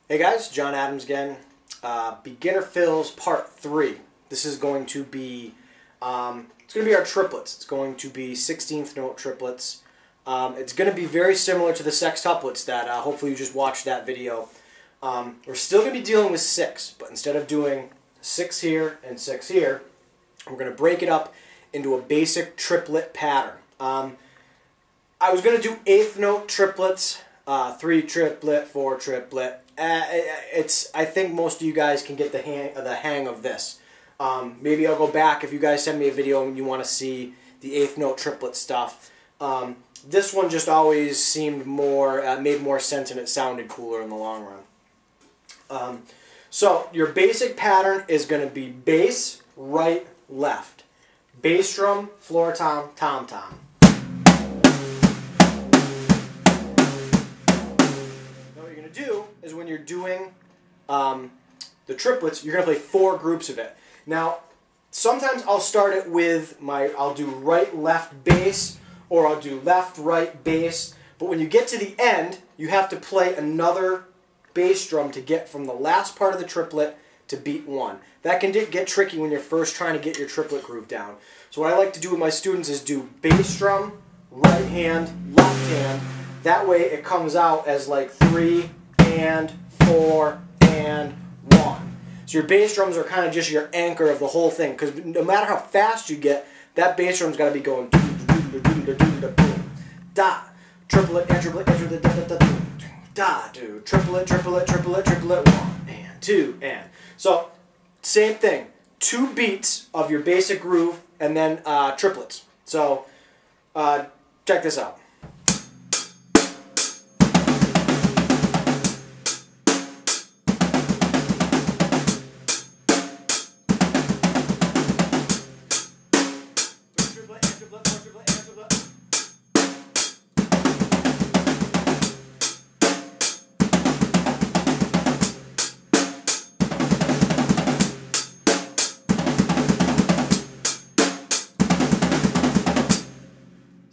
Hey guys, Jon Adams again. Beginner fills part 3. This is going to be it's going to be our triplets. It's going to be 16th note triplets. It's going to be very similar to the sextuplets that hopefully you just watched that video. We're still going to be dealing with 6, but instead of doing 6 here and 6 here, we're going to break it up into a basic triplet pattern. I was going to do 8th note triplets, 3 triplet, 4 triplet. I think most of you guys can get the hang of this. Maybe I'll go back if you guys send me a video and you want to see the 8th note triplet stuff. This one just always seemed made more sense, and it sounded cooler in the long run. So your basic pattern is going to be bass, right, left. Bass drum, floor tom, tom tom. What you're going to do is when you're doing the triplets, you're going to play 4 groups of it. Now, sometimes I'll start it with I'll do right, left, bass, or I'll do left, right, bass. But when you get to the end, you have to play another bass drum to get from the last part of the triplet to beat 1. That can get tricky when you're first trying to get your triplet groove down. So what I like to do with my students is do bass drum, right hand, left hand. That way it comes out as like 3 and 4 and 1. So your bass drums are kind of just your anchor of the whole thing, because no matter how fast you get, that bass drum's got to be going da, triplet and triplet and triplet, da, do, triplet, triplet, triplet, triplet, 1 and 2 and. So same thing, 2 beats of your basic groove and then triplets. So check this out.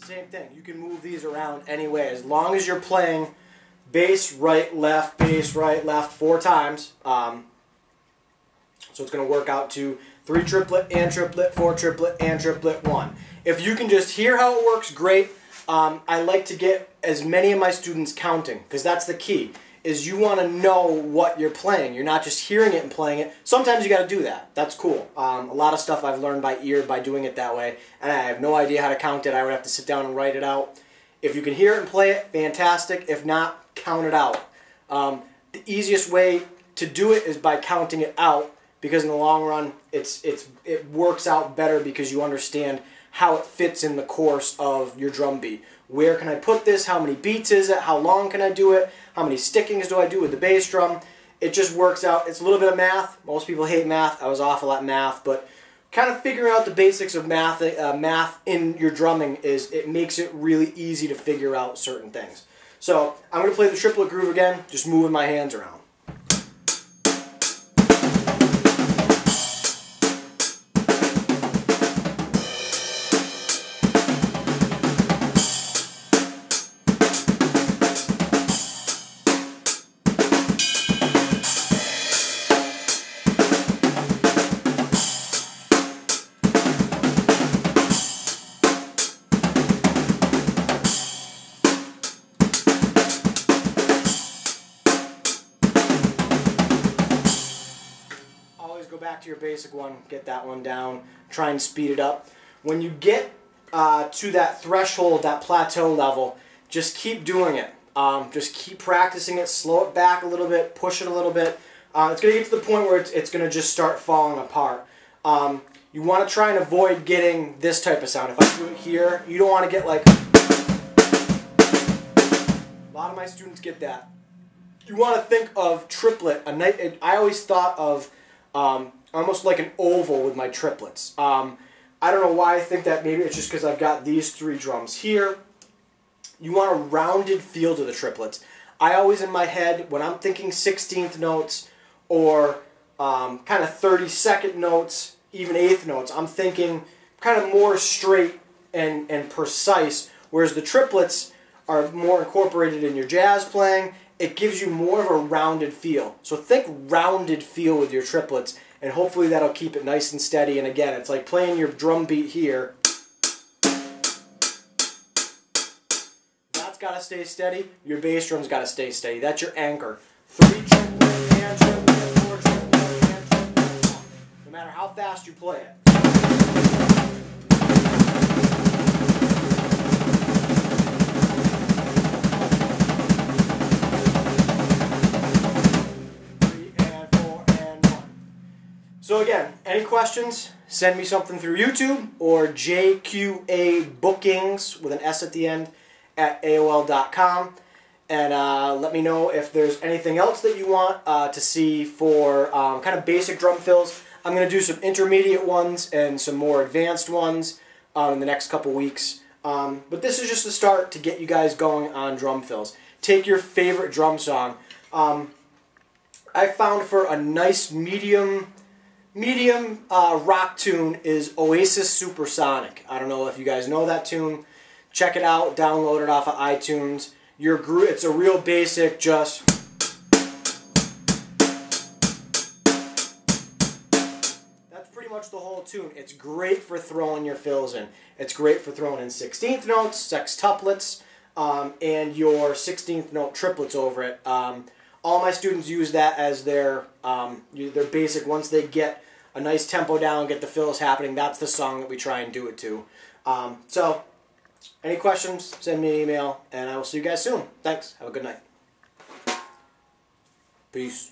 Same thing. You can move these around any way as long as you're playing bass, right, left, 4 times. So it's going to work out to 3 triplet and triplet, 4 triplet and triplet, 1. If you can just hear how it works, great. I like to get as many of my students counting, because that's the key. Is you want to know what you're playing. You're not just hearing it and playing it. Sometimes you got to do that. That's cool. A lot of stuff I've learned by ear by doing it that way, and I have no idea how to count it. I would have to sit down and write it out. If you can hear it and play it, fantastic. If not, count it out. The easiest way to do it is by counting it out, because in the long run, it works out better because you understand how it fits in the course of your drum beat. Where can I put this? How many beats is it? How long can I do it? How many stickings do I do with the bass drum? It just works out. It's a little bit of math. Most people hate math. I was awful at math, but kind of figuring out the basics of math in your drumming it makes it really easy to figure out certain things. So I'm going to play the triplet groove again, just moving my hands around. Go back to your basic one, get that one down, try and speed it up. When you get to that threshold, that plateau level, just keep doing it. Just keep practicing it, slow it back a little bit, push it a little bit. It's going to get to the point where it's going to just start falling apart. You want to try and avoid getting this type of sound. If I do it here, you don't want to get like... A lot of my students get that. You want to think of triplet. I always thought of almost like an oval with my triplets. I don't know why I think that. Maybe it's just because I've got these 3 drums here. You want a rounded feel to the triplets. I always in my head, when I'm thinking 16th notes or kind of 32nd notes, even 8th notes, I'm thinking kind of more straight and precise, whereas the triplets are more incorporated in your jazz playing it gives you more of a rounded feel. So think rounded feel with your triplets, and hopefully that'll keep it nice and steady. And again, it's like playing your drum beat here. That's got to stay steady. Your bass drum's got to stay steady. That's your anchor. 3 triplet and triplet, 4 triplet and triplet. No matter how fast you play it. So again, any questions, send me something through YouTube or jqabookings with an S at the end at AOL.com. And let me know if there's anything else that you want to see for kind of basic drum fills. I'm going to do some intermediate ones and some more advanced ones in the next couple weeks. But this is just a start to get you guys going on drum fills. Take your favorite drum song. I found for a nice medium rock tune is Oasis Supersonic. I don't know if you guys know that tune. Check it out. Download it off of iTunes. It's a real basic, just... That's pretty much the whole tune. It's great for throwing your fills in. It's great for throwing in 16th notes, sextuplets, and your 16th note triplets over it. All my students use that as their basic. Once they get a nice tempo down, get the fills happening, that's the song that we try and do it to. So, any questions, send me an email, and I will see you guys soon. Thanks. Have a good night. Peace.